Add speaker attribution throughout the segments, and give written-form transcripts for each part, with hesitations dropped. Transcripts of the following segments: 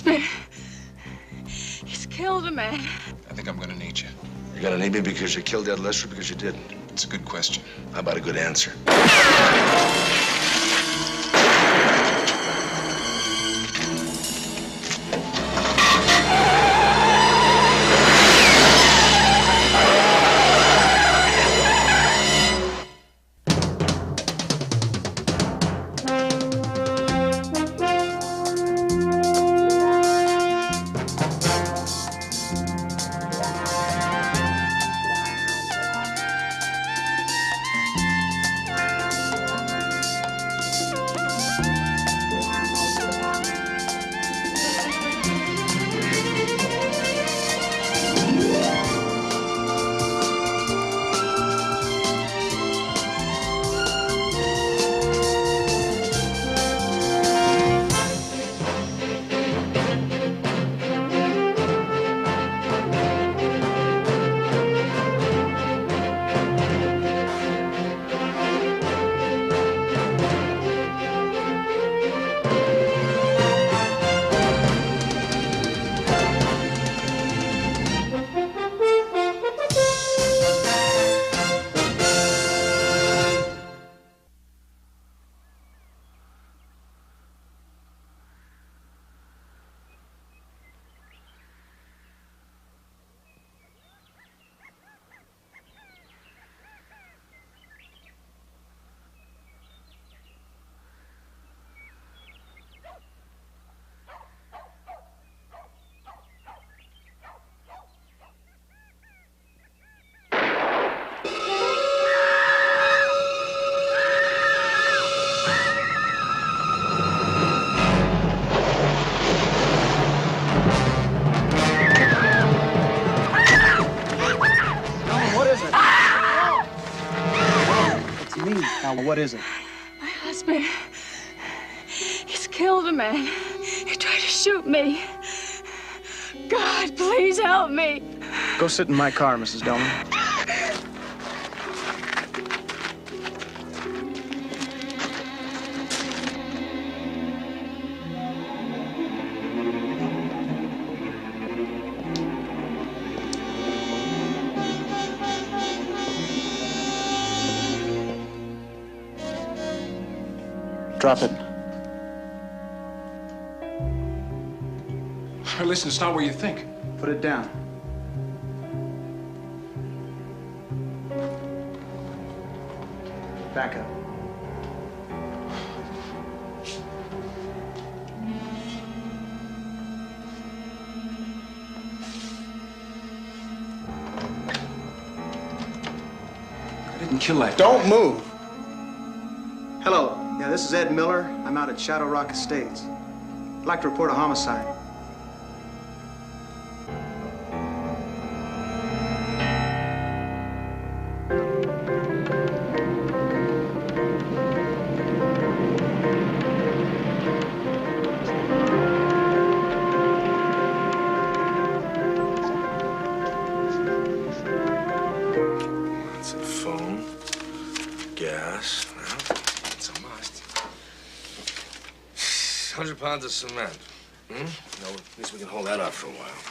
Speaker 1: husband, he's killed a man.
Speaker 2: I think I'm gonna need you.
Speaker 3: You're gonna need me because you killed Ed Lester or because you didn't?
Speaker 2: It's a good question.
Speaker 3: How about a good answer?
Speaker 4: What is it?
Speaker 1: My husband, he's killed a man. He tried to shoot me. God, please help me.
Speaker 4: Go sit in my car, Mrs. Delman. Drop it.
Speaker 2: Listen, it's not what you think.
Speaker 4: Put it down. Back up.
Speaker 2: I didn't kill that.
Speaker 4: Don't move. Hello. Yeah, this is Ed Miller. I'm out at Shadow Rock Estates. I'd like to report a homicide.
Speaker 3: That's a phone. Gas. Well, it's a must. 100 pounds of cement. No, at least we can hold that off for a while.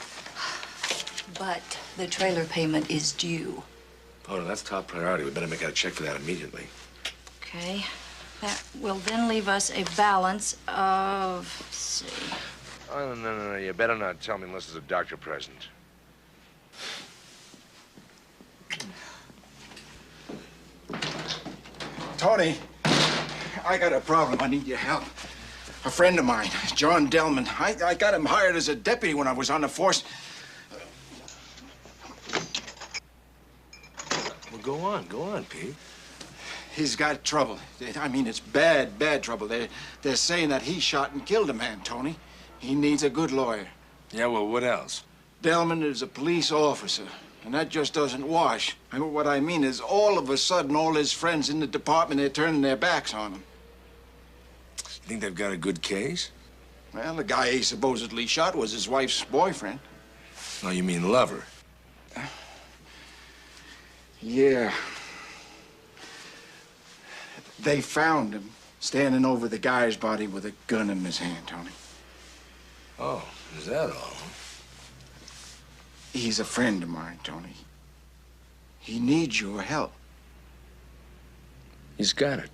Speaker 5: But the trailer payment is due.
Speaker 3: Oh, no, that's top priority. We better make out a check for that immediately.
Speaker 5: Okay. That will then leave us a balance of, let's see.
Speaker 3: Oh, no. You better not tell me unless there's a doctor present.
Speaker 6: Tony, I got a problem. I need your help. A friend of mine, John Delman, I got him hired as a deputy when I was on the force.
Speaker 3: Well, go on, Pete.
Speaker 6: He's got trouble. I mean, it's bad trouble. They're saying that he shot and killed a man, Tony. He needs a good lawyer.
Speaker 3: Yeah, well, what else?
Speaker 6: Delman is a police officer, and that just doesn't wash. I mean, what I mean is all of a sudden, all his friends in the department, they're turning their backs on him.
Speaker 3: You think they've got a good case?
Speaker 6: Well, the guy he supposedly shot was his wife's boyfriend.
Speaker 3: Oh, you mean lover?
Speaker 6: Yeah. They found him standing over the guy's body with a gun in his hand, Tony.
Speaker 3: Oh, Is that all?
Speaker 6: He's a friend of mine, Tony. He needs your help.
Speaker 3: He's got it.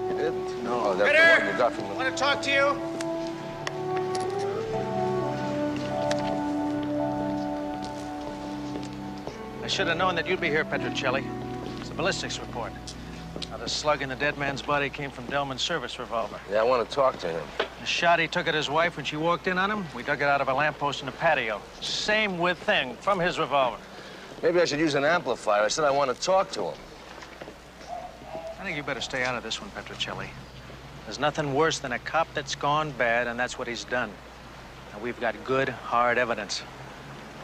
Speaker 3: You didn't? No, that's the one you got from the...
Speaker 4: Want to talk to you?
Speaker 7: I should have known that you'd be here, Petrocelli. It's a ballistics report. Now, the slug in the dead man's body came from Delman's service revolver.
Speaker 3: Yeah, I want to talk to him.
Speaker 7: The shot he took at his wife when she walked in on him, we dug it out of a lamppost in the patio. Same with thing, from his revolver.
Speaker 3: Maybe I should use an amplifier. I said I want to talk to him.
Speaker 7: I think you better stay out of this one, Petrocelli. There's nothing worse than a cop that's gone bad, and that's what he's done. And we've got good, hard evidence.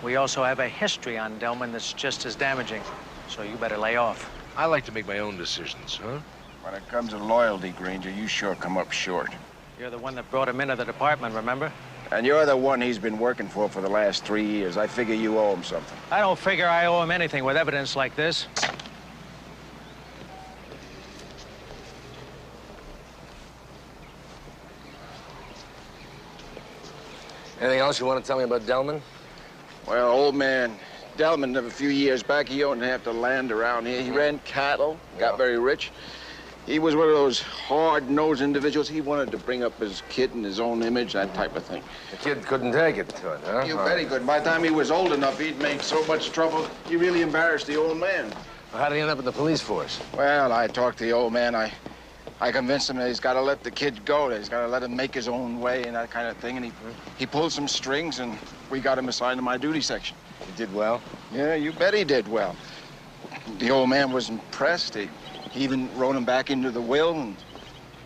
Speaker 7: We also have a history on Delman that's just as damaging, so you better lay off.
Speaker 3: I like to make my own decisions, huh?
Speaker 6: When it comes to loyalty, Granger, you sure come up short.
Speaker 7: You're the one that brought him into the department, remember?
Speaker 6: And you're the one he's been working for the last 3 years. I figure you owe him something.
Speaker 7: I don't figure I owe him anything with evidence like this.
Speaker 3: Anything else you want to tell me about Delman?
Speaker 6: Well, old man Delman, a few years back, he owned half the land around here. He ran cattle, got very rich. He was one of those hard-nosed individuals. He wanted to bring up his kid in his own image, that type of thing.
Speaker 3: The kid couldn't take it to it, huh?
Speaker 6: You bet he could. By the time he was old enough, he'd made so much trouble, he really embarrassed the old man.
Speaker 3: Well, how did he end up in the police force?
Speaker 6: Well, I talked to the old man. I convinced him that he's got to let the kid go, that he's got to let him make his own way and that kind of thing. And he pulled some strings, and we got him assigned to my duty section.
Speaker 3: He did well?
Speaker 6: Yeah, you bet he did well. The old man was impressed. He even wrote him back into the will. And,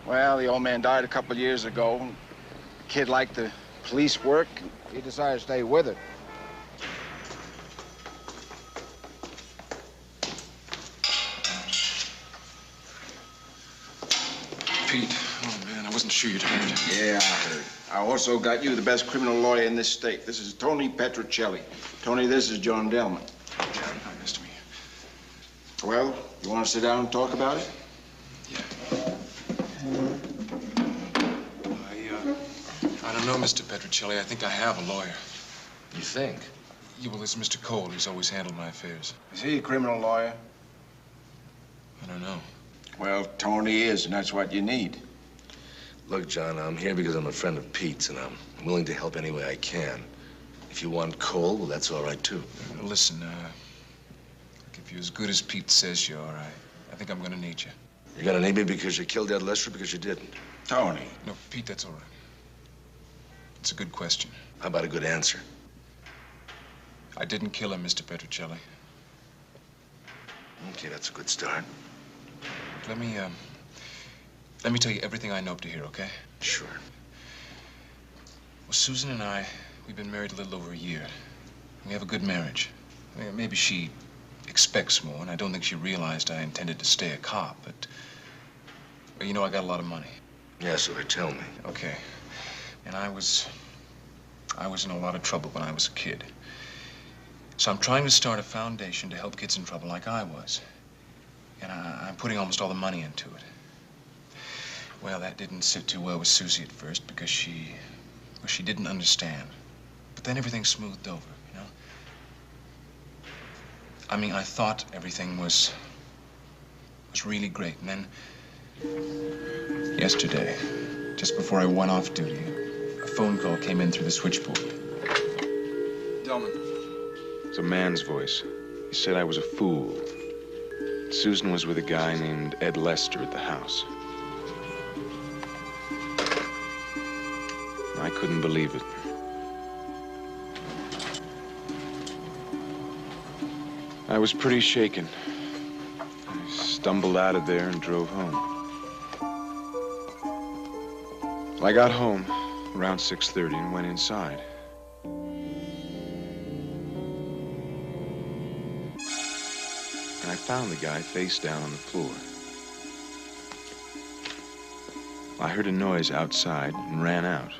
Speaker 6: well, the old man died a couple of years ago. The kid liked the police work. He decided to stay with it.
Speaker 2: Pete, oh man, I wasn't sure you'd heard.
Speaker 6: Yeah, I heard. I also got you the best criminal lawyer in this state. This is Tony Petrocelli. Tony, this is John Delman.
Speaker 2: John, nice to meet you.
Speaker 6: Well, you want to sit down and talk about it?
Speaker 2: Yeah. I don't know, Mr. Petrocelli. I think I have a lawyer.
Speaker 3: You think?
Speaker 2: Yeah, well, it's Mr. Cole. He's always handled my affairs.
Speaker 6: Is he a criminal lawyer?
Speaker 2: I don't know.
Speaker 6: Well, Tony is, and that's what you need.
Speaker 3: Look, John, I'm here because I'm a friend of Pete's, and I'm willing to help any way I can. If you want Cole, well, that's all right, too.
Speaker 2: Listen, if you're as good as Pete says you are, I think I'm gonna need you.
Speaker 3: You're gonna need me because you killed Ed Lester or because you didn't?
Speaker 6: Tony.
Speaker 2: No, Pete, that's all right. It's a good question.
Speaker 3: How about a good answer?
Speaker 2: I didn't kill him, Mr. Petrocelli.
Speaker 3: Okay, that's a good start.
Speaker 2: Let me tell you everything I know up to here, okay?
Speaker 3: Sure.
Speaker 2: Well, Susan and I, we've been married a little over a year. We have a good marriage. I mean, maybe she expects more, and I don't think she realized I intended to stay a cop, but well, you know, I got a lot of money.
Speaker 3: Yeah, so they tell me.
Speaker 2: Okay. And I was in a lot of trouble when I was a kid. So I'm trying to start a foundation to help kids in trouble like I was. And I'm putting almost all the money into it. Well, that didn't sit too well with Susie at first because she didn't understand. But then everything smoothed over, you know? I mean, I thought everything was really great. And then yesterday, just before I went off duty, a phone call came in through the switchboard.
Speaker 8: Delman. It's a man's voice. He said I was a fool. Susan was with a guy named Ed Lester at the house. I couldn't believe it. I was pretty shaken. I stumbled out of there and drove home. I got home around 6:30 and went inside. And I found the guy face down on the floor. I heard a noise outside and ran out.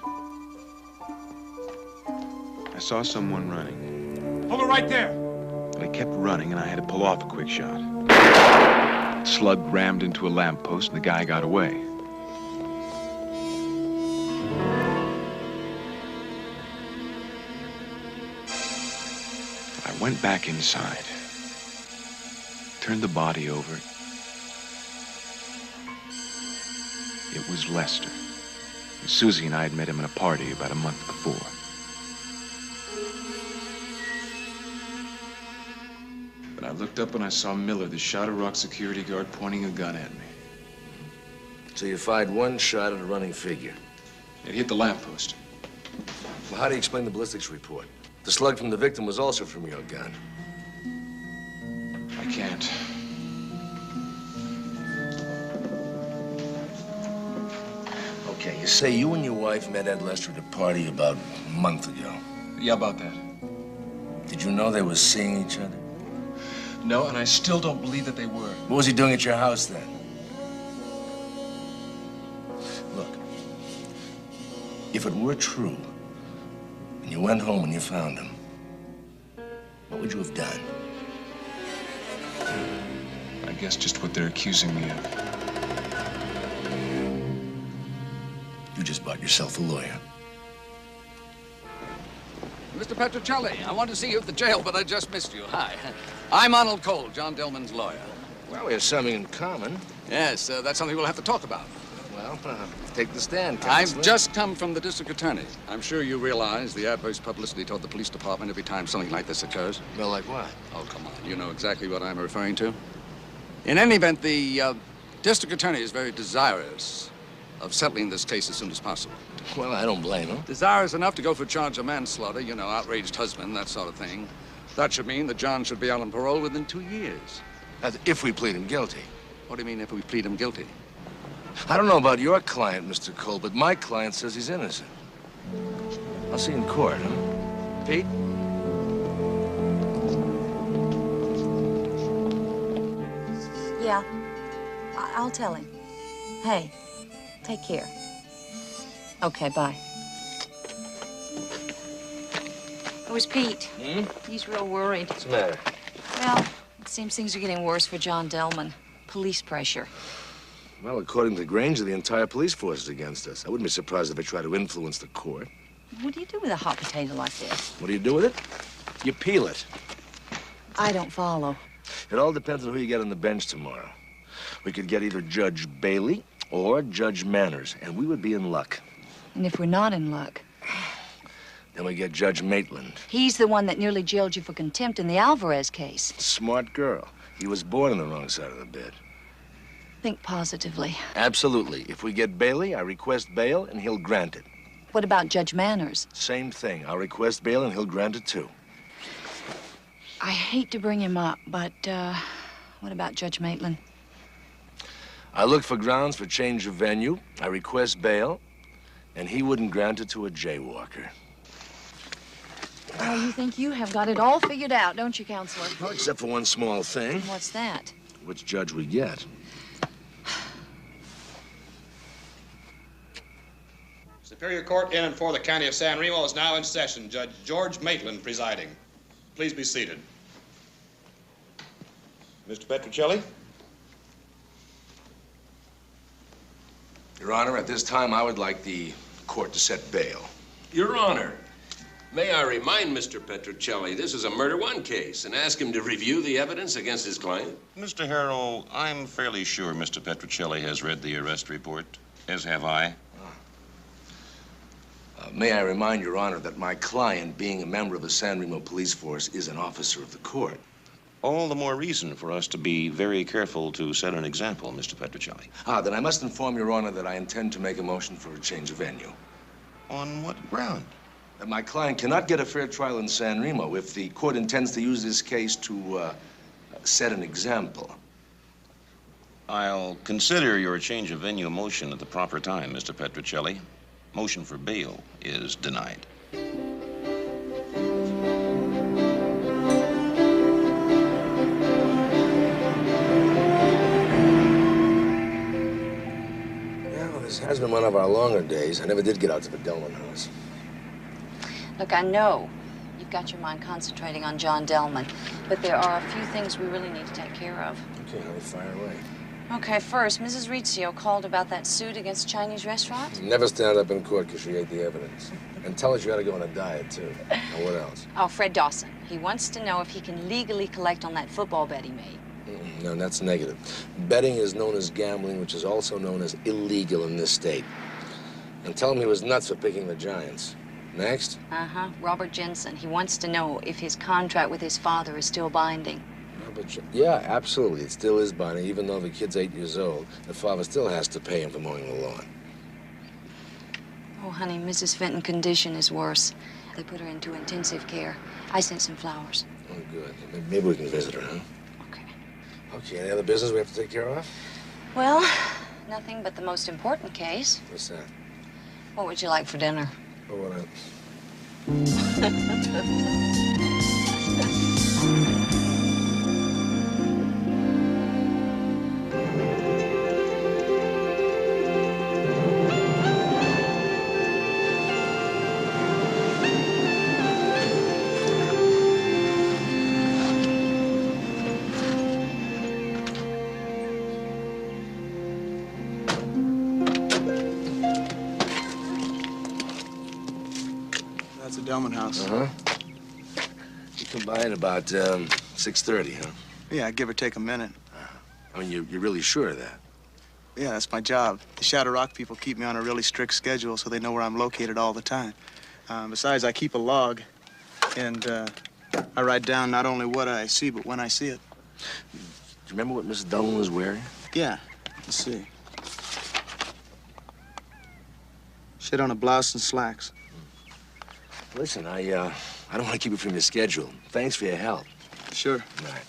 Speaker 8: I saw someone running.
Speaker 6: Hold it right there.
Speaker 8: But he kept running, and I had to pull off a quick shot. Slug rammed into a lamppost and the guy got away. I went back inside, turned the body over. It was Lester. Susie and I had met him at a party about a month before. But I looked up and I saw Miller, the Shadow Rock security guard, pointing a gun at me.
Speaker 3: So you fired one shot at a running figure.
Speaker 2: It hit the lamppost.
Speaker 3: Well, how do you explain the ballistics report? The slug from the victim was also from your gun.
Speaker 2: I can't.
Speaker 3: Okay, you say you and your wife met Ed Lester at a party about a month ago.
Speaker 2: Yeah, about that.
Speaker 3: Did you know they were seeing each other?
Speaker 2: No, and I still don't believe that they were.
Speaker 3: What was he doing at your house then? Look, if it were true, and you went home and you found him, what would you have done?
Speaker 2: I guess just what they're accusing me of.
Speaker 3: You just bought yourself a lawyer.
Speaker 9: Mr. Petrocelli, I want to see you at the jail, but I just missed you. Hi. I'm Arnold Cole, John Dillman's lawyer.
Speaker 3: Well, we have something in common.
Speaker 9: Yes, that's something we'll have to talk about.
Speaker 3: Well, take the stand, Counselor.
Speaker 9: I've just come from the district attorney. I'm sure you realize the adverse publicity toward the police department every time something like this occurs.
Speaker 3: Well, like what?
Speaker 9: Oh, come on. You know exactly what I'm referring to. In any event, the district attorney is very desirous of settling this case as soon as possible.
Speaker 3: Well, I don't blame him.
Speaker 9: Desirous enough to go for a charge of manslaughter, you know, outraged husband, that sort of thing. That should mean that John should be out on parole within 2 years.
Speaker 3: That's if we plead him guilty.
Speaker 9: What do you mean if we plead him guilty?
Speaker 3: I don't know about your client, Mr. Cole, but my client says he's innocent. I'll see you in court, huh? Pete?
Speaker 5: Yeah, I'll tell him. Hey, take care. Okay, bye. It was Pete.
Speaker 3: Hmm?
Speaker 5: He's real worried.
Speaker 3: What's the matter?
Speaker 5: Well, it seems things are getting worse for John Dillman. Police pressure.
Speaker 3: Well, according to Granger, the entire police force is against us. I wouldn't be surprised if they try to influence the court.
Speaker 5: What do you do with a hot potato like this?
Speaker 3: What do you do with it? You peel it.
Speaker 5: I don't follow.
Speaker 3: It all depends on who you get on the bench tomorrow. We could get either Judge Bailey or Judge Manners, and we would be in luck.
Speaker 5: And if we're not in luck?
Speaker 3: Then we get Judge Maitland.
Speaker 5: He's the one that nearly jailed you for contempt in the Alvarez case.
Speaker 3: Smart girl. He was born on the wrong side of the bed.
Speaker 5: Think positively.
Speaker 3: Absolutely. If we get Bailey, I request bail, and he'll grant it.
Speaker 5: What about Judge Manners?
Speaker 3: Same thing. I'll request bail, and he'll grant it, too.
Speaker 5: I hate to bring him up, but, what about Judge Maitland?
Speaker 3: I look for grounds for change of venue. I request bail, and he wouldn't grant it to a jaywalker.
Speaker 5: Oh, you think you have got it all figured out, don't you, Counselor?
Speaker 3: Well, except for one small thing.
Speaker 5: What's that?
Speaker 3: Which judge we get.
Speaker 10: Superior Court in and for the County of San Remo is now in session. Judge George Maitland presiding. Please be seated. Mr. Petrocelli?
Speaker 3: Your Honor, at this time, I would like the court to set bail.
Speaker 11: Your Honor, may I remind Mr. Petrocelli this is a murder one case and ask him to review the evidence against his client?
Speaker 10: Mr. Harrell, I'm fairly sure Mr. Petrocelli has read the arrest report, as have I.
Speaker 3: May I remind Your Honor that my client, being a member of the San Remo police force, is an officer of the court.
Speaker 10: All the more reason for us to be very careful to set an example, Mr. Petrocelli.
Speaker 3: Then I must inform Your Honor that I intend to make a motion for a change of venue.
Speaker 10: On what ground?
Speaker 3: That my client cannot get a fair trial in San Remo if the court intends to use this case to set an example.
Speaker 10: I'll consider your change of venue motion at the proper time, Mr. Petrocelli. Motion for bail is denied.
Speaker 3: This has been one of our longer days. I never did get out to the Dillman house.
Speaker 5: Look, I know you've you've got your mind concentrating on John Delman. But there are a few things we really need to take care of.
Speaker 3: Okay, honey, fire away.
Speaker 5: Okay, first, Mrs. Rizzio called about that suit against the Chinese restaurant.
Speaker 3: Never stand up in court because she ate the evidence. And tell us you gotta go on a diet, too. And what else?
Speaker 5: Oh, Fred Dawson. He wants to know if he can legally collect on that football bet he made.
Speaker 3: No, that's negative. Betting is known as gambling, which is also known as illegal in this state. And tell him he was nuts for picking the Giants. Next?
Speaker 5: Robert Jensen. He wants to know if his contract with his father is still binding.
Speaker 3: Yeah, absolutely. It still is binding, even though the kid's 8 years old. The father still has to pay him for mowing the lawn.
Speaker 5: Oh, honey, Mrs. Fenton's condition is worse. They put her into intensive care. I sent some flowers.
Speaker 3: Oh, good. Maybe we can visit her, huh?
Speaker 5: Okay.
Speaker 3: Okay, any other business we have to take care of?
Speaker 5: Well, nothing but the most important case.
Speaker 3: What's that?
Speaker 5: What would you like for dinner?
Speaker 3: Oh, what
Speaker 4: That's the Delman house.
Speaker 3: You come by at about 6:30, huh?
Speaker 4: Yeah, give or take a minute.
Speaker 3: I mean, you're really sure of that?
Speaker 4: Yeah, that's my job. The Shadow Rock people keep me on a really strict schedule so they know where I'm located all the time. Besides, I keep a log, and I write down not only what I see, but when I see it.
Speaker 3: Do you remember what Mrs. Delman was wearing?
Speaker 4: Yeah, let's see. She had on a blouse and slacks.
Speaker 3: Listen, I don't want to keep you from your schedule. Thanks for your help.
Speaker 4: Sure.
Speaker 3: All right.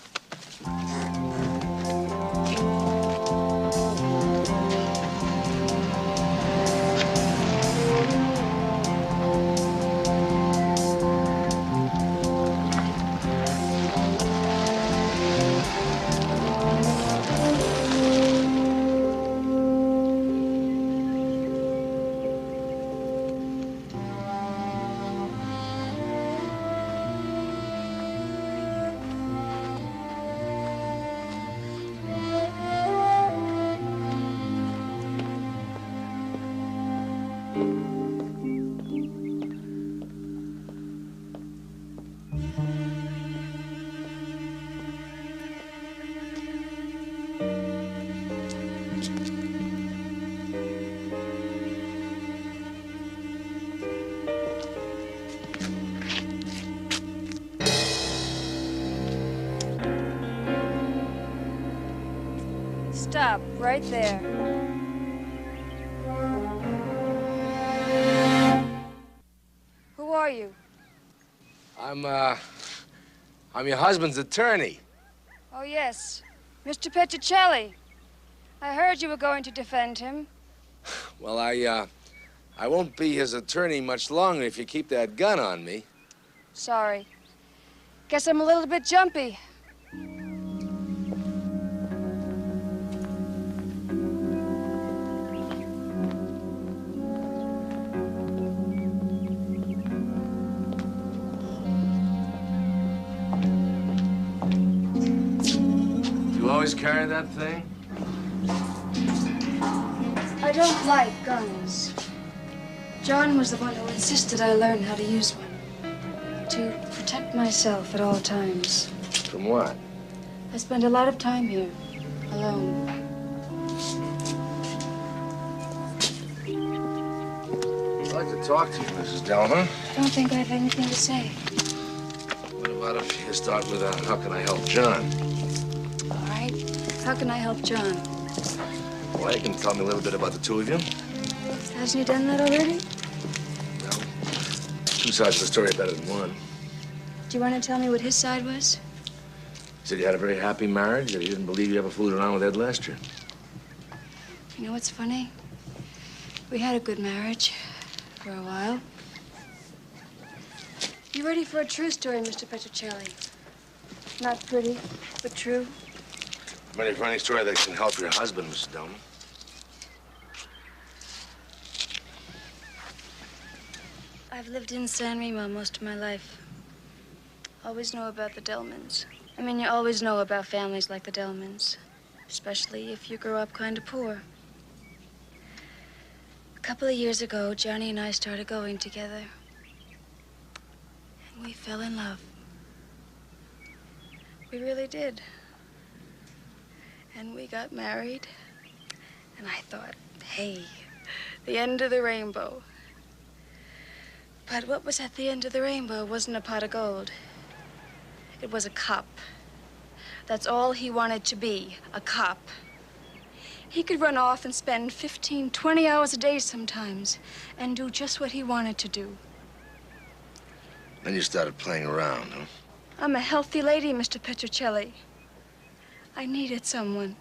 Speaker 1: Stop right there. Who are you?
Speaker 3: I'm your husband's attorney.
Speaker 1: Oh, yes. Mr. Petrocelli. I heard you were going to defend him.
Speaker 3: Well, I won't be his attorney much longer if you keep that gun on me.
Speaker 1: Sorry. Guess I'm a little bit jumpy.
Speaker 3: You always carry that thing?
Speaker 1: I don't like guns. John was the one who insisted I learn how to use one. To protect myself at all times.
Speaker 3: From what?
Speaker 1: I spend a lot of time here, alone.
Speaker 3: I'd like to talk to you, Mrs. Delman.
Speaker 1: I don't think I have anything to say.
Speaker 3: What about if you start with how can I help John?
Speaker 1: All right. How can I help John?
Speaker 3: Well, you can tell me a little bit about the two of you.
Speaker 1: Hasn't he done that already?
Speaker 3: Well, two sides of the story are better than one.
Speaker 1: Do you want to tell me what his side was?
Speaker 3: He said you had a very happy marriage, that he didn't believe you ever fooled around with Ed Lester.
Speaker 1: You know what's funny? We had a good marriage for a while. You ready for a true story, Mr. Petrocelli? Not pretty, but true.
Speaker 3: I'm ready for any story that can help your husband, Mrs. Delman.
Speaker 1: I've lived in San Remo most of my life. always know about the Delmans. I mean, you always know about families like the Delmans, especially if you grow up kind of poor. A couple of years ago, Johnny and I started going together. And we fell in love. We really did. And we got married. And I thought, hey, the end of the rainbow. But what was at the end of the rainbow wasn't a pot of gold. It was a cop. That's all he wanted to be, a cop. He could run off and spend 15, 20 hours a day sometimes and do just what he wanted to do.
Speaker 3: Then you started playing around, huh?
Speaker 1: I'm a healthy lady, Mr. Petrocelli. I needed someone.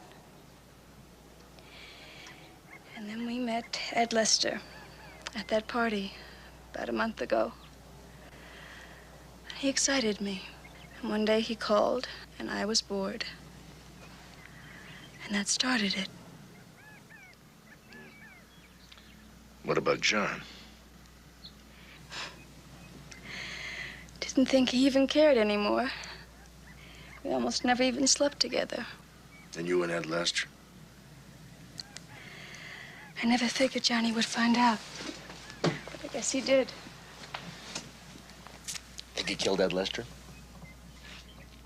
Speaker 1: And then we met Ed Lester at that party about a month ago. He excited me. And one day he called, and I was bored. And that started it.
Speaker 3: What about John?
Speaker 1: Didn't think he even cared anymore. We almost never even slept together.
Speaker 3: And you and Ed Lester?
Speaker 1: I never figured Johnny would find out. But I guess he did.
Speaker 3: Think he killed Ed Lester?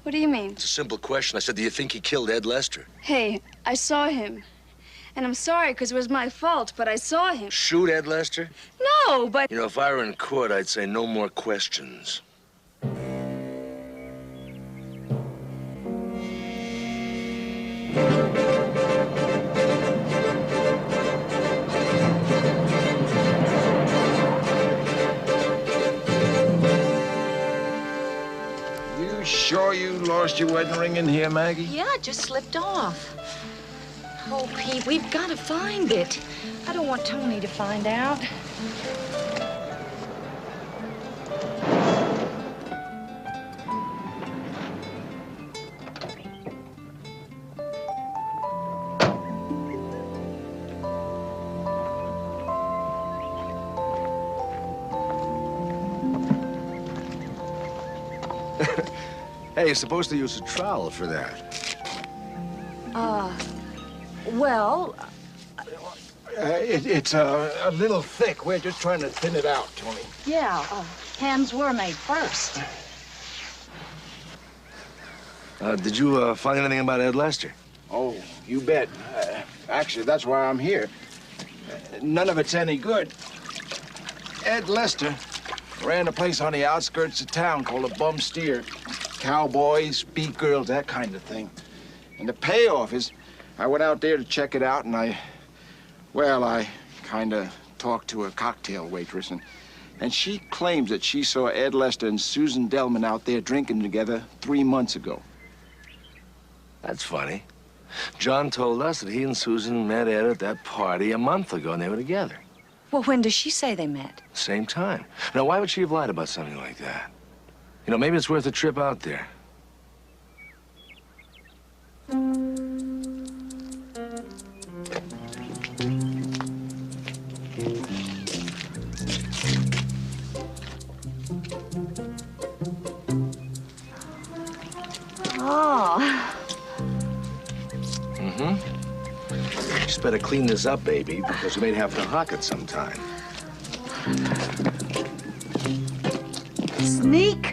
Speaker 1: What do you mean?
Speaker 3: It's a simple question. I said, do you think he killed Ed Lester?
Speaker 1: Hey, I saw him. And I'm sorry, because it was my fault, but I saw him.
Speaker 3: Shoot Ed Lester?
Speaker 1: No, but...
Speaker 3: You know, if I were in court, I'd say no more questions.
Speaker 6: Sure you lost your wedding ring in here, Maggie?
Speaker 5: Yeah, it just slipped off. Oh, Pete, we've got to find it. I don't want Tony to find out.
Speaker 3: Hey, you're supposed to use a trowel for that.
Speaker 5: Well...
Speaker 6: It's a little thick. We're just trying to thin it out, Tony.
Speaker 5: Yeah, hands were made first.
Speaker 3: Did you find anything about Ed Lester?
Speaker 6: Oh, you bet. Actually, that's why I'm here. None of it's any good. Ed Lester ran a place on the outskirts of town called a bum steer. Cowboys, beat girls, that kind of thing. And the payoff is, I went out there to check it out, and I kind of talked to a cocktail waitress, and she claims that she saw Ed Lester and Susan Delman out there drinking together 3 months ago.
Speaker 3: That's funny. John told us that he and Susan met Ed at that party a month ago, and they were together.
Speaker 5: Well, when does she say they met?
Speaker 3: Same time. Now, why would she have lied about something like that? You know, maybe it's worth a trip out there.
Speaker 5: Oh.
Speaker 3: Mm-hmm. Just better clean this up, baby, because you may have to hock it sometime.
Speaker 5: Sneak.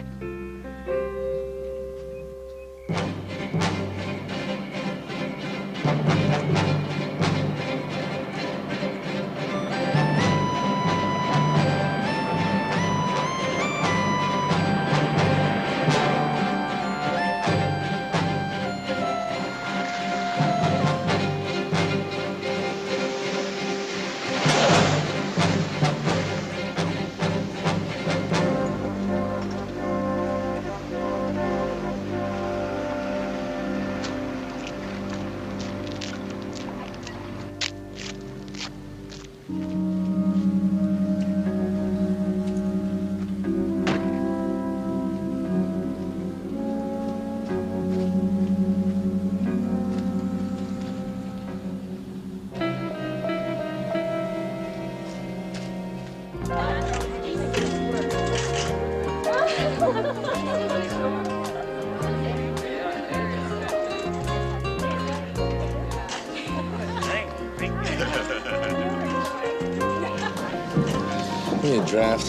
Speaker 3: Need a draft.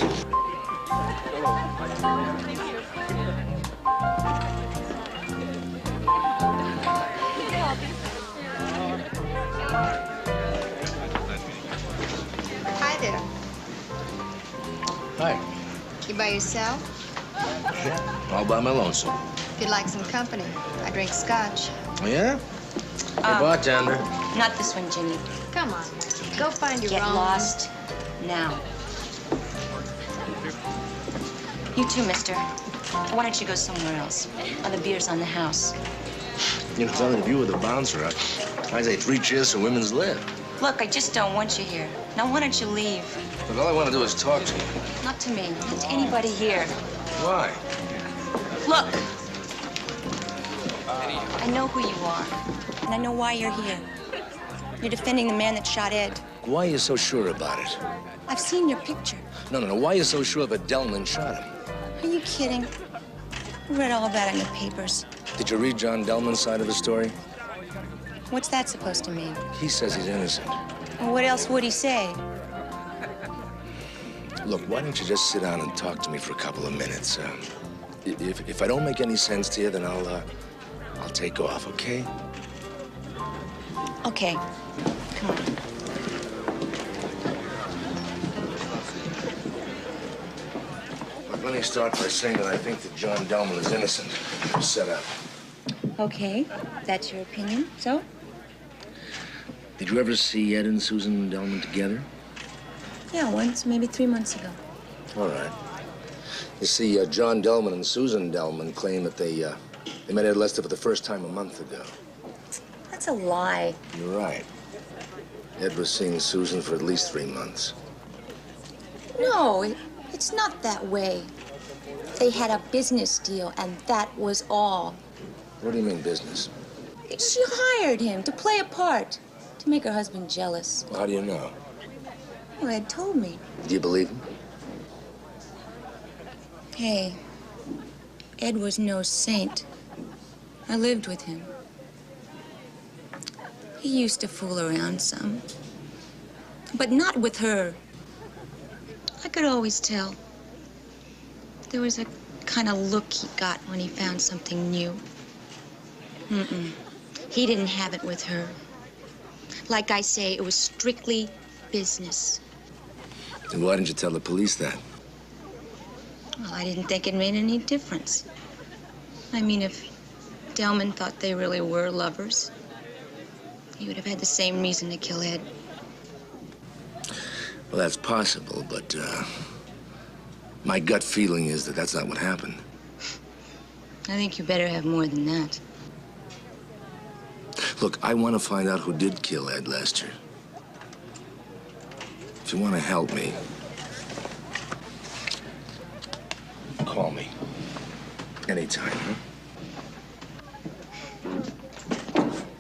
Speaker 12: Hi there.
Speaker 3: Hi.
Speaker 12: You by yourself?
Speaker 3: All by my lonesome.
Speaker 12: If you'd like some company, I drink scotch.
Speaker 3: Oh, yeah? Hey, bartender.
Speaker 5: Not this one, Jimmy.
Speaker 12: Come on, go find your
Speaker 5: Get
Speaker 12: own.
Speaker 5: lost now. You too, mister. Why don't you go somewhere else? Other beer's on the house.
Speaker 3: You know, telling if you were the bouncer, I'd say 3 cheers for women's lib.
Speaker 5: Look, I just don't want you here. Now, why don't you leave?
Speaker 3: Look, all I want to do is talk to you.
Speaker 5: Not to me, not to anybody here.
Speaker 3: Why?
Speaker 5: Look. I know who you are, and I know why you're here. You're defending the man that shot Ed.
Speaker 3: Why are you so sure about it?
Speaker 5: I've seen your picture.
Speaker 3: No. Why are you so sure that Delman shot him?
Speaker 5: Are you kidding? I read all about it in the papers.
Speaker 3: Did you read John Delman's side of the story?
Speaker 5: What's that supposed to mean?
Speaker 3: He says he's innocent.
Speaker 5: Well, what else would he say?
Speaker 3: Look, why don't you just sit down and talk to me for a couple of minutes? If I don't make any sense to you, then I'll take off, okay?
Speaker 5: Okay. Come on.
Speaker 3: Look, let me start by saying that I think that John Delman is innocent. Set up.
Speaker 5: Okay, that's your opinion. So?
Speaker 3: Did you ever see Ed and Susan Delman together?
Speaker 5: Yeah, once, maybe 3 months ago.
Speaker 3: All right. You see, John Delman and Susan Delman claim that they met Ed Lester for the first time a month ago.
Speaker 5: That's a lie.
Speaker 3: You're right. Ed was seeing Susan for at least 3 months.
Speaker 5: No, it's not that way. They had a business deal, and that was all.
Speaker 3: What do you mean, business?
Speaker 5: She hired him to play a part, to make her husband jealous.
Speaker 3: How do you know?
Speaker 5: Well, Ed told me.
Speaker 3: Do you believe him?
Speaker 5: Hey, Ed was no saint. I lived with him. He used to fool around some, but not with her. I could always tell. There was a kind of look he got when he found something new. He didn't have it with her. Like I say, it was strictly business.
Speaker 3: Then why didn't you tell the police that?
Speaker 5: Well, I didn't think it made any difference. I mean, if Delman thought they really were lovers, he would have had the same reason to kill Ed.
Speaker 3: Well, that's possible, but my gut feeling is that that's not what happened.
Speaker 5: I think you better have more than that.
Speaker 3: Look, I want to find out who did kill Ed Lester. If you want to help me, call me. Anytime,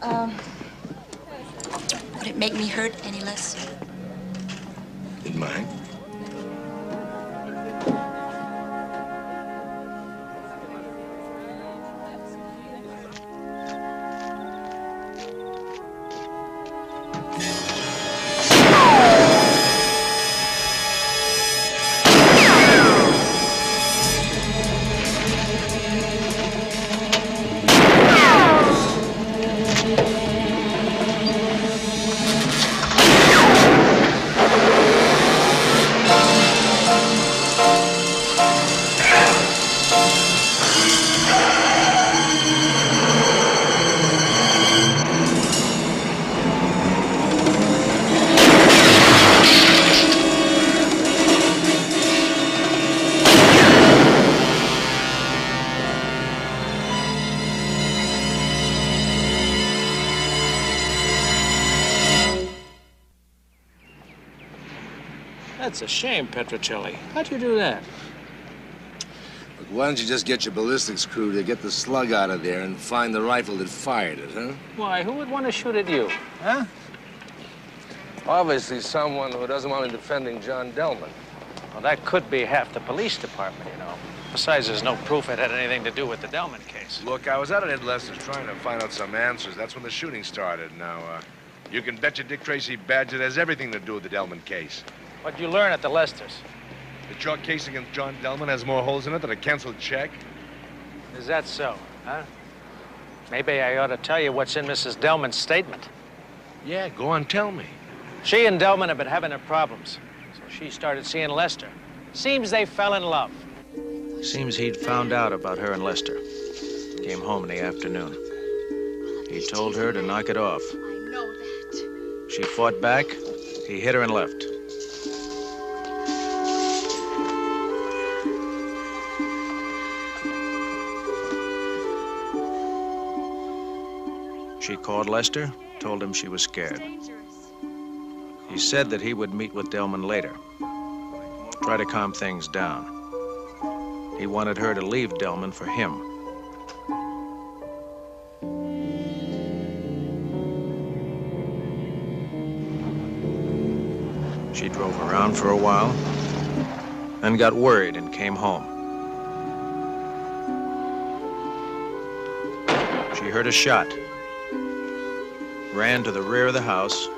Speaker 3: huh?
Speaker 5: Would it make me hurt any less?
Speaker 3: It might.
Speaker 7: That's a shame, Petrocelli. How'd you do that?
Speaker 3: Look, why don't you just get your ballistics crew to get the slug out of there and find the rifle that fired it, huh?
Speaker 7: Why, who would want to shoot at you, huh?
Speaker 3: Obviously someone who doesn't want me defending John Delman.
Speaker 7: Well, that could be half the police department, you know. Besides, there's no proof it had anything to do with the Delman case.
Speaker 13: Look, I was out at Ed Lester's trying to find out some answers. That's when the shooting started. Now, you can bet your Dick Tracy badge it has everything to do with the Delman case.
Speaker 7: What'd you learn at the Lesters?
Speaker 13: The chalk case against John Delman has more holes in it than a canceled check.
Speaker 7: Is that so, huh? Maybe I ought to tell you what's in Mrs. Delman's statement.
Speaker 13: Yeah, go on, tell me.
Speaker 7: She and Delman have been having their problems, so she started seeing Lester. Seems they fell in love. Seems he'd found out about her and Lester. Came home in the afternoon. He told her to knock it off.
Speaker 1: I know that.
Speaker 7: She fought back. He hit her and left. She called Lester, told him she was scared. He said that he would meet with Delman later, try to calm things down. He wanted her to leave Delman for him. She drove around for a while, then got worried and came home. She heard a shot, ran to the rear of the house,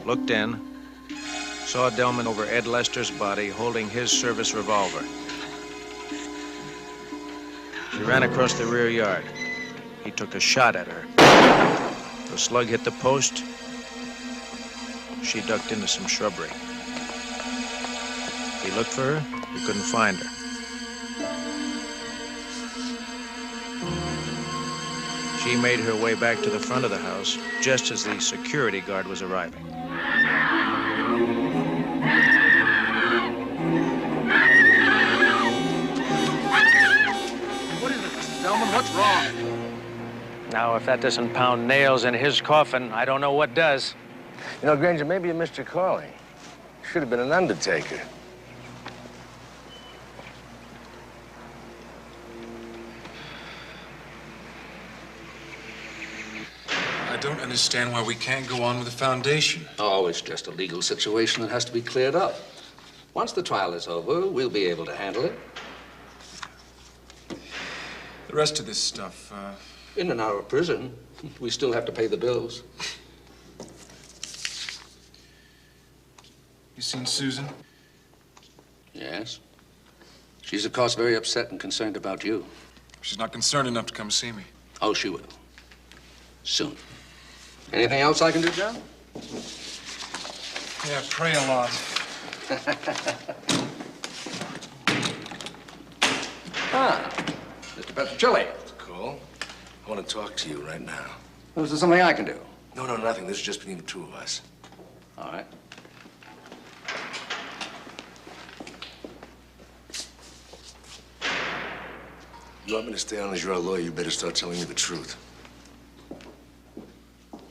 Speaker 7: looked in, saw Delman over Ed Lester's body holding his service revolver. She ran across the rear yard. He took a shot at her. The slug hit the post. She ducked into some shrubbery. He looked for her. He couldn't find her. She made her way back to the front of the house just as the security guard was arriving.
Speaker 9: What is it, Mr. Delman? What's wrong?
Speaker 7: Now, if that doesn't pound nails in his coffin, I don't know what does.
Speaker 3: You know, Granger, maybe you missed your calling. Should have been an undertaker.
Speaker 2: I don't understand why we can't go on with the foundation.
Speaker 9: Oh, it's just a legal situation that has to be cleared up. Once the trial is over, we'll be able to handle it.
Speaker 2: The rest of this stuff,
Speaker 9: In and out of prison, we still have to pay the bills.
Speaker 2: You seen Susan?
Speaker 9: Yes. She's, of course, very upset and concerned about you.
Speaker 2: She's not concerned enough to come see me.
Speaker 9: Oh, she will. Soon. Anything else I can do, John?
Speaker 2: Yeah, pray a lot.
Speaker 9: Mr. Petrocelli.
Speaker 3: Cole, I want to talk to you right now.
Speaker 9: Is there something I can do?
Speaker 3: No, nothing. This is just between the two of us.
Speaker 9: All right.
Speaker 3: You want me to stay on as your lawyer, you better start telling me the truth.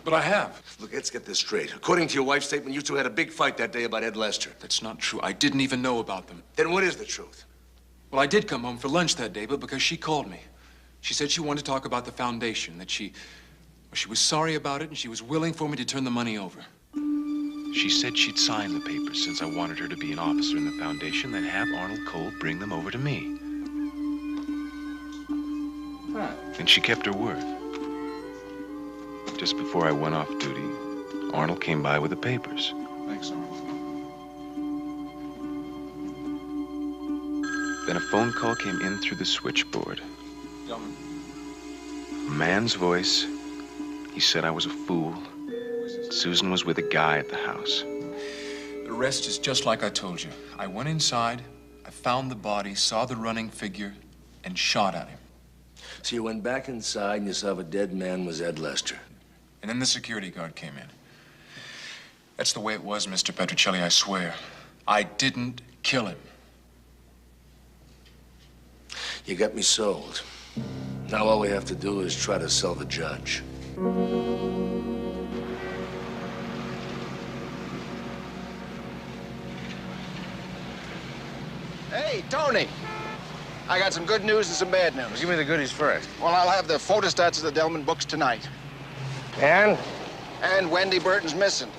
Speaker 2: But I have.
Speaker 3: Look, let's get this straight. According to your wife's statement, you two had a big fight that day about Ed Lester.
Speaker 2: That's not true. I didn't even know about them.
Speaker 3: Then what is the truth?
Speaker 2: Well, I did come home for lunch that day, but because she called me. She said she wanted to talk about the foundation, that she was sorry about it and she was willing for me to turn the money over. She said she'd sign the papers since I wanted her to be an officer in the foundation, then have Arnold Cole bring them over to me. And she kept her word. Just before I went off duty, Arnold came by with the papers.
Speaker 8: Thanks, Arnold.
Speaker 2: Then a phone call came in through the switchboard.
Speaker 8: Delman.
Speaker 2: A man's voice. He said I was a fool. Susan was with a guy at the house. The rest is just like I told you. I went inside, I found the body, saw the running figure, and shot at him.
Speaker 3: So you went back inside and you saw the dead man was Ed Lester.
Speaker 2: And then the security guard came in. That's the way it was, Mr. Petrocelli, I swear. I didn't kill him.
Speaker 3: You got me sold. Now all we have to do is try to sell the judge.
Speaker 6: Hey, Tony. I got some good news and some bad news.
Speaker 13: Well, give me the goodies first.
Speaker 6: Well, I'll have the photostats of the Delman books tonight.
Speaker 13: And?
Speaker 6: And Wendy Burton's missing.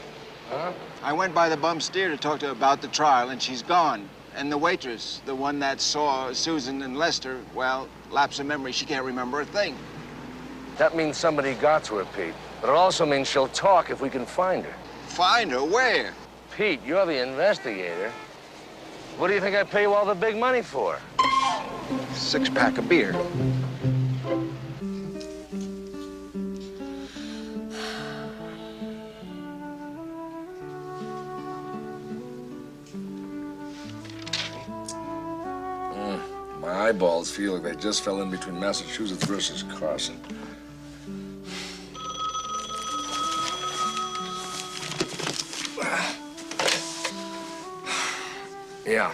Speaker 13: Huh?
Speaker 6: I went by the bum steer to talk to her about the trial, and she's gone. And the waitress, the one that saw Susan and Lester, well, lapse of memory, she can't remember a thing.
Speaker 3: That means somebody got to her, Pete. But it also means she'll talk if we can find her.
Speaker 6: Find her? Where?
Speaker 3: Pete, you're the investigator. What do you think I pay you all the big money for?
Speaker 6: 6-pack of beer.
Speaker 3: My eyeballs feel like they just fell in between Massachusetts versus Carson. Yeah.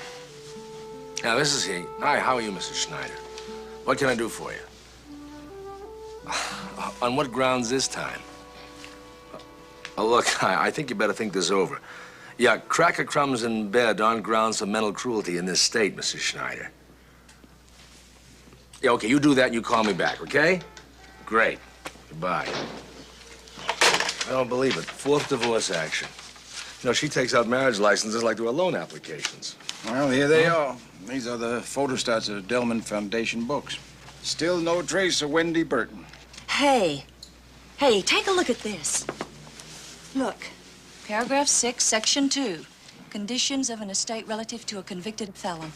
Speaker 3: Yeah, this is he. Hi, how are you, Mrs. Schneider? What can I do for you? On what grounds this time? Look, I think you better think this over. Yeah, cracker crumbs in bed aren't grounds for mental cruelty in this state, Mrs. Schneider. Yeah, okay, you do that and you call me back, okay? Great. Goodbye. I don't believe it. 4th divorce action. You know, she takes out marriage licenses like they were loan applications.
Speaker 6: Well, here they are. These are the photostats of Delman Foundation books. Still no trace of Wendy Burton.
Speaker 14: Hey, take a look at this. Look, paragraph 6, section 2. Conditions of an estate relative to a convicted felon.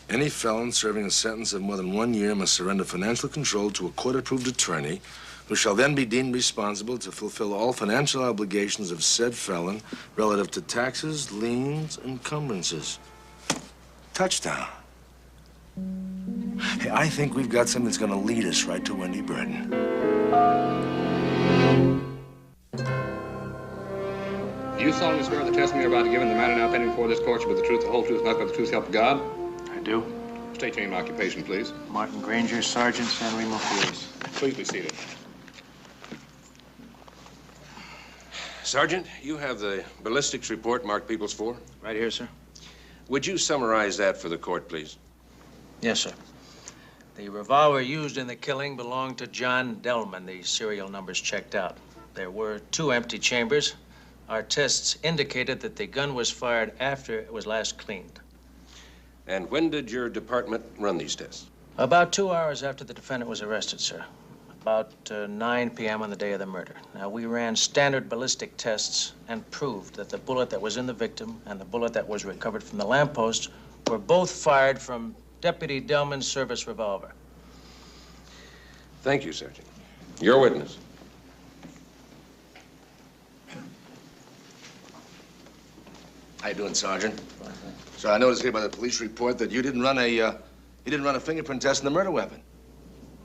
Speaker 3: Any felon serving a sentence of more than 1 year must surrender financial control to a court-approved attorney who shall then be deemed responsible to fulfill all financial obligations of said felon relative to taxes, liens, encumbrances. Touchdown. Hey, I think we've got something that's gonna lead us right to Wendy Burton.
Speaker 15: Do you solemnly swear the testimony you're about to give in the matter now pending before this court shall be the truth, the whole truth, nothing but the truth, help of God?
Speaker 7: I do.
Speaker 15: State your name and occupation, please.
Speaker 7: Martin Granger, Sergeant, San Remo Police.
Speaker 15: Please be seated.
Speaker 11: Sergeant, you have the ballistics report marked Peoples 4?
Speaker 7: Right here, sir.
Speaker 11: Would you summarize that for the court, please?
Speaker 7: Yes, sir. The revolver used in the killing belonged to John Delman. The serial numbers checked out. There were 2 empty chambers. Our tests indicated that the gun was fired after it was last cleaned.
Speaker 11: And when did your department run these tests?
Speaker 7: About 2 hours after the defendant was arrested, sir. About 9 p.m. on the day of the murder. Now, we ran standard ballistic tests and proved that the bullet that was in the victim and the bullet that was recovered from the lamppost were both fired from Deputy Delman's service revolver.
Speaker 11: Thank you, Sergeant. Your witness.
Speaker 3: How you doing, Sergeant? So I noticed here by the police report that you didn't run a fingerprint test on the murder weapon.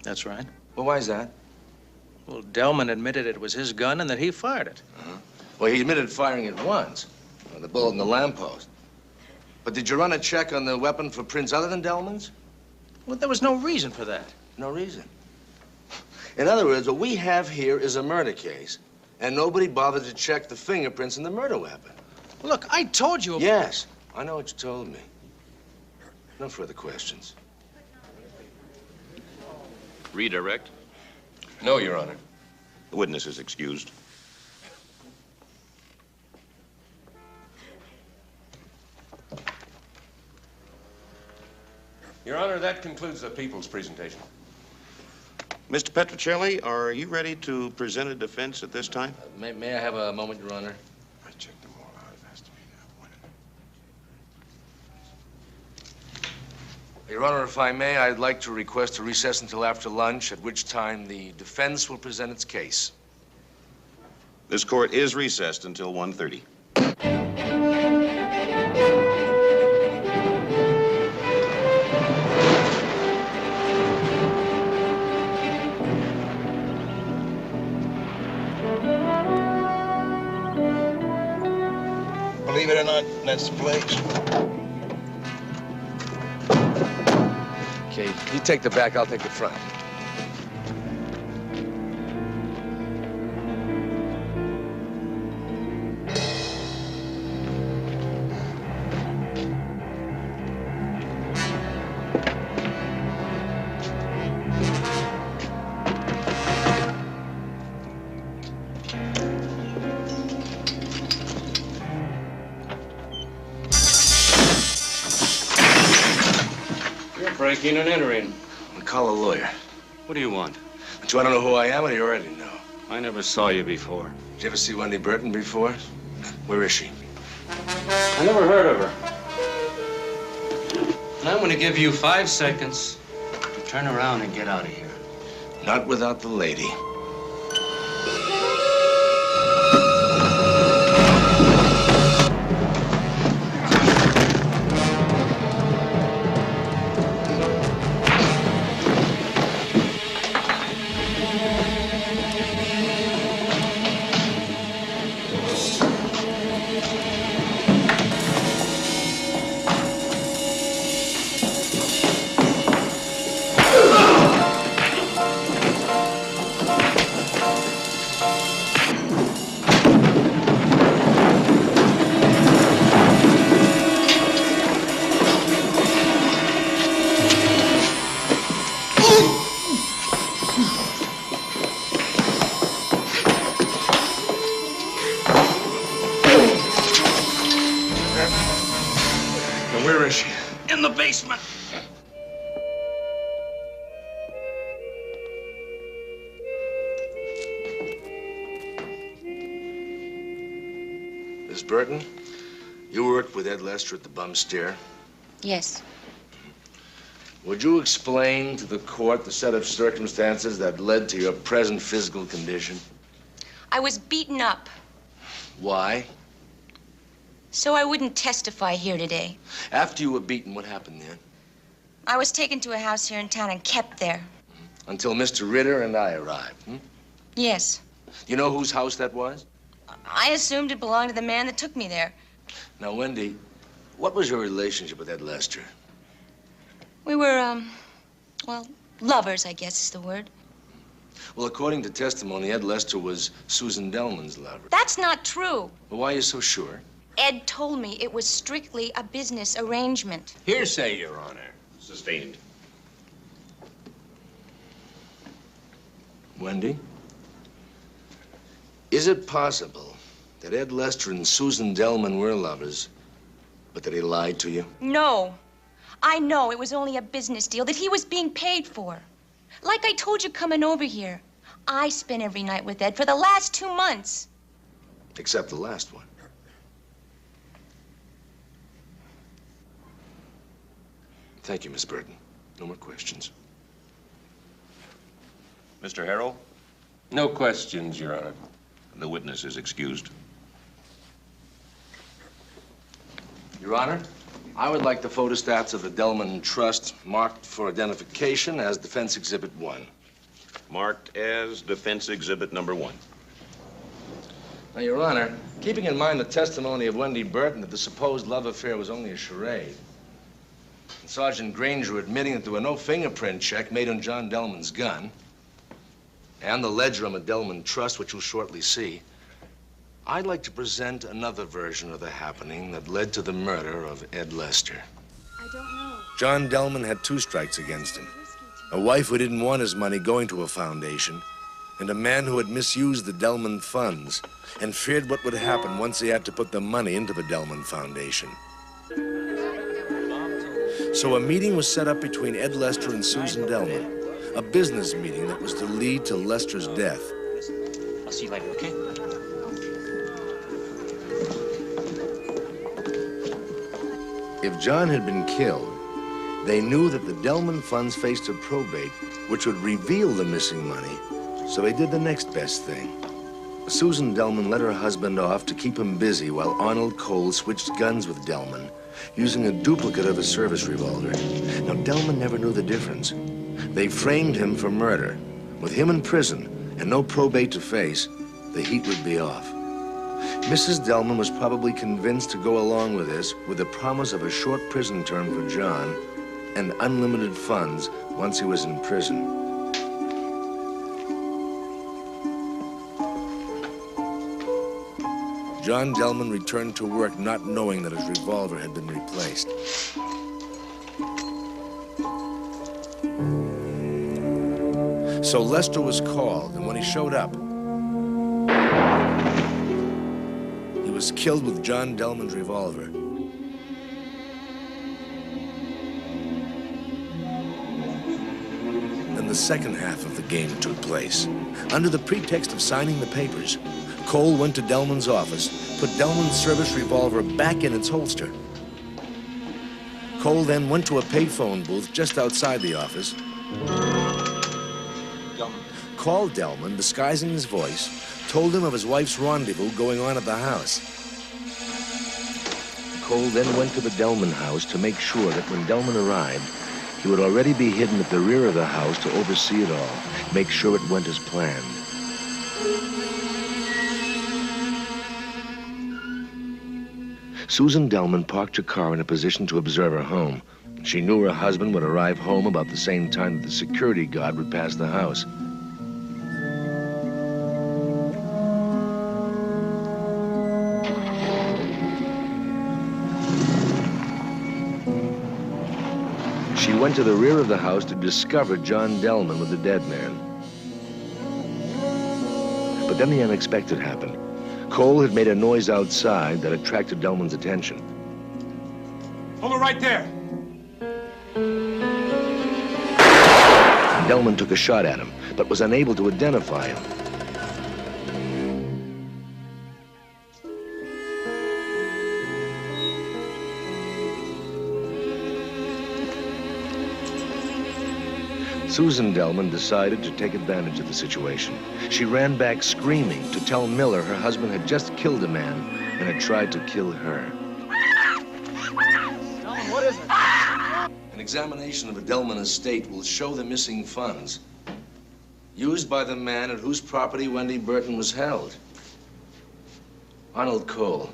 Speaker 7: That's right.
Speaker 3: Well, why is that?
Speaker 7: Well, Delman admitted it was his gun and that he fired it.
Speaker 3: Well, he admitted firing it once, the bullet in the lamppost. But did you run a check on the weapon for prints other than Delman's?
Speaker 7: Well, there was no reason for that.
Speaker 3: No reason. In other words, what we have here is a murder case, and nobody bothered to check the fingerprints in the murder weapon.
Speaker 7: Look, I told you...
Speaker 3: Yes, I know what you told me. No further questions.
Speaker 10: Redirect?
Speaker 11: No, Your Honor.
Speaker 10: The witness is excused.
Speaker 11: Your Honor, that concludes the people's presentation.
Speaker 10: Mr. Petrocelli, are you ready to present a defense at this time?
Speaker 3: May I have a moment, Your Honor?
Speaker 10: I checked them all out. It has to be that one.
Speaker 3: Your Honor, if I may, I'd like to request a recess until after lunch, at which time the defense will present its case.
Speaker 10: This court is recessed until 1:30.
Speaker 6: Believe it or not, that's the place.
Speaker 3: Okay, you take the back, I'll take the front.
Speaker 15: breaking and entering.
Speaker 3: I'll call a lawyer.
Speaker 15: What do you want?
Speaker 3: Do you want to know who I am, or do you already know?
Speaker 15: I never saw you before.
Speaker 3: Did you ever see Wendy Burton before? Where is she?
Speaker 15: I never heard of her. And I'm going to give you 5 seconds to turn around and get out of here.
Speaker 3: Not without the lady. Where is she?
Speaker 10: In the basement.
Speaker 3: Miss Burton, you worked with Ed Lester at the Bum Steer.
Speaker 5: Yes.
Speaker 3: Would you explain to the court the set of circumstances that led to your present physical condition?
Speaker 5: I was beaten up,
Speaker 3: Why?
Speaker 5: so I wouldn't testify here today.
Speaker 3: After you were beaten, what happened then?
Speaker 5: I was taken to a house here in town and kept there.
Speaker 3: Until Mr. Ritter and I arrived.
Speaker 5: Yes.
Speaker 3: You know whose house that was?
Speaker 5: I assumed it belonged to the man that took me there.
Speaker 3: Now, Wendy, what was your relationship with Ed Lester?
Speaker 5: We were, well, lovers, I guess is the word.
Speaker 3: Well, according to testimony, Ed Lester was Susan Delman's lover.
Speaker 5: That's not true.
Speaker 3: Well, why are you so sure?
Speaker 5: Ed told me it was strictly a business arrangement.
Speaker 11: Hearsay, Your Honor.
Speaker 10: Sustained.
Speaker 3: Wendy, is it possible that Ed Lester and Susan Delman were lovers, but that he lied to you?
Speaker 5: No. I know it was only a business deal that he was being paid for. Like I told you coming over here, I spent every night with Ed for the last 2 months.
Speaker 3: Except the last one. Thank you, Miss Burton. No more questions.
Speaker 10: Mr. Harrell?
Speaker 11: No questions, Your Honor.
Speaker 10: The witness is excused.
Speaker 3: Your Honor, I would like the photostats of the Delman Trust marked for identification as Defense Exhibit 1.
Speaker 10: Marked as Defense Exhibit Number 1.
Speaker 3: Now, Your Honor, keeping in mind the testimony of Wendy Burton that the supposed love affair was only a charade, and Sergeant Granger admitting that there were no fingerprint check made on John Delman's gun, and the ledger on the Delman Trust, which you'll shortly see, I'd like to present another version of the happening that led to the murder of Ed Lester.
Speaker 1: I don't know.
Speaker 3: John Delman had 2 strikes against him. A wife who didn't want his money going to a foundation, and a man who had misused the Delman funds and feared what would happen once he had to put the money into the Delman Foundation. So a meeting was set up between Ed Lester and Susan Delman, a business meeting that was to lead to Lester's death.
Speaker 7: I'll see you later, okay?
Speaker 3: If John had been killed, they knew that the Delman funds faced a probate which would reveal the missing money, so they did the next best thing. Susan Delman let her husband off to keep him busy while Arnold Cole switched guns with Delman, using a duplicate of a service revolver. Now, Delman never knew the difference. They framed him for murder. With him in prison and no probate to face, the heat would be off. Mrs. Delman was probably convinced to go along with this with the promise of a short prison term for John and unlimited funds once he was in prison. John Delman returned to work not knowing that his revolver had been replaced. So Lester was called, and when he showed up, he was killed with John Delman's revolver. the second half of the game took place. Under the pretext of signing the papers, Cole went to Delman's office, put Delman's service revolver back in its holster. Cole then went to a payphone booth just outside the office, called Delman, disguising his voice, told him of his wife's rendezvous going on at the house. Cole then went to the Delman house to make sure that when Delman arrived, he would already be hidden at the rear of the house to oversee it all, make sure it went as planned. Susan Delman parked her car in a position to observe her home. She knew her husband would arrive home about the same time that the security guard would pass the house. She went to the rear of the house to discover John Delman with the dead man. But then the unexpected happened. Cole had made a noise outside that attracted Delman's attention.
Speaker 16: Hold it right there.
Speaker 3: Delman took a shot at him, but was unable to identify him. Susan Delman decided to take advantage of the situation. She ran back screaming to tell Miller her husband had just killed a man and had tried to kill her.
Speaker 16: Delman, what is it?
Speaker 3: An examination of the Delman estate will show the missing funds used by the man at whose property Wendy Burton was held. Arnold Cole.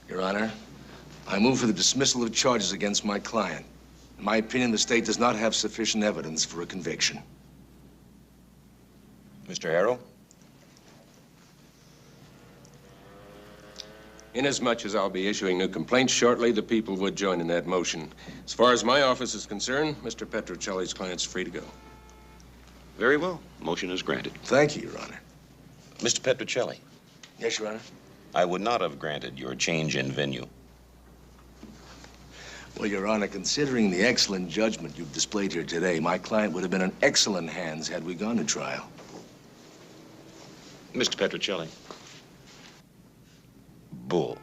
Speaker 3: Your Honor, I move for the dismissal of charges against my client. In my opinion, the state does not have sufficient evidence for a conviction.
Speaker 10: Mr. Harrow?
Speaker 11: Inasmuch as I'll be issuing new complaints shortly, the people would join in that motion. As far as my office is concerned, Mr. Petrocelli's client's free to go.
Speaker 10: Very well. Motion is granted.
Speaker 3: Thank you, Your Honor.
Speaker 10: Mr. Petrocelli.
Speaker 3: Yes, Your Honor.
Speaker 10: I would not have granted your change in venue.
Speaker 3: Well, Your Honor, considering the excellent judgment you've displayed here today, my client would have been in excellent hands had we gone to trial.
Speaker 10: Mr. Petrocelli. Bull.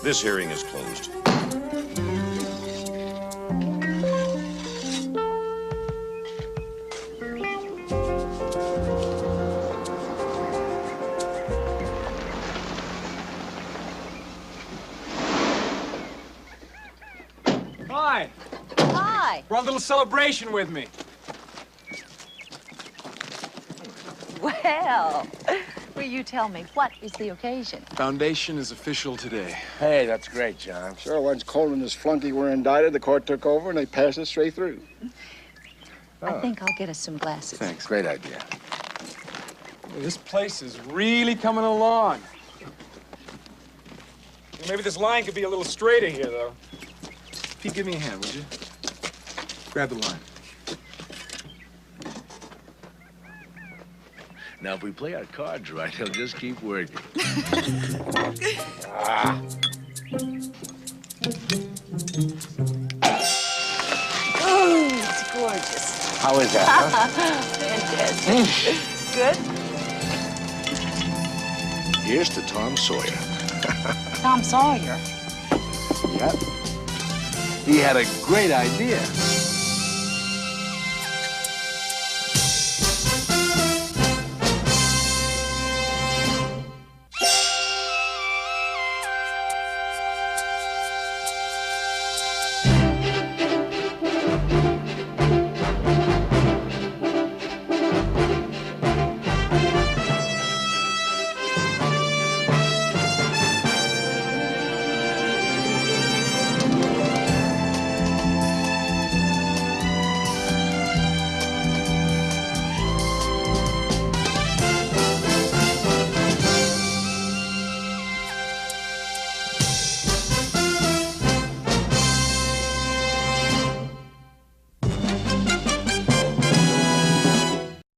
Speaker 10: This hearing is closed.
Speaker 16: Hi.
Speaker 14: Hi.
Speaker 16: Brought a little celebration with me.
Speaker 14: Well, will you tell me, what is the occasion?
Speaker 16: Foundation is official today.
Speaker 3: Hey, that's great, John.
Speaker 6: Sure, once Cole and his flunky were indicted, the court took over and they passed it straight through.
Speaker 14: I think I'll get us some glasses.
Speaker 3: Thanks. Great idea.
Speaker 16: This place is really coming along. Well, maybe this line could be a little straighter here, though. Pete, give me a hand, would you? Grab the line.
Speaker 3: Now, if we play our cards right, he'll just keep working.
Speaker 14: Ooh, it's gorgeous.
Speaker 3: How is that, huh?
Speaker 14: Fantastic. Good?
Speaker 3: Here's to Tom Sawyer.
Speaker 14: Tom Sawyer.
Speaker 3: Yep. He had a great idea.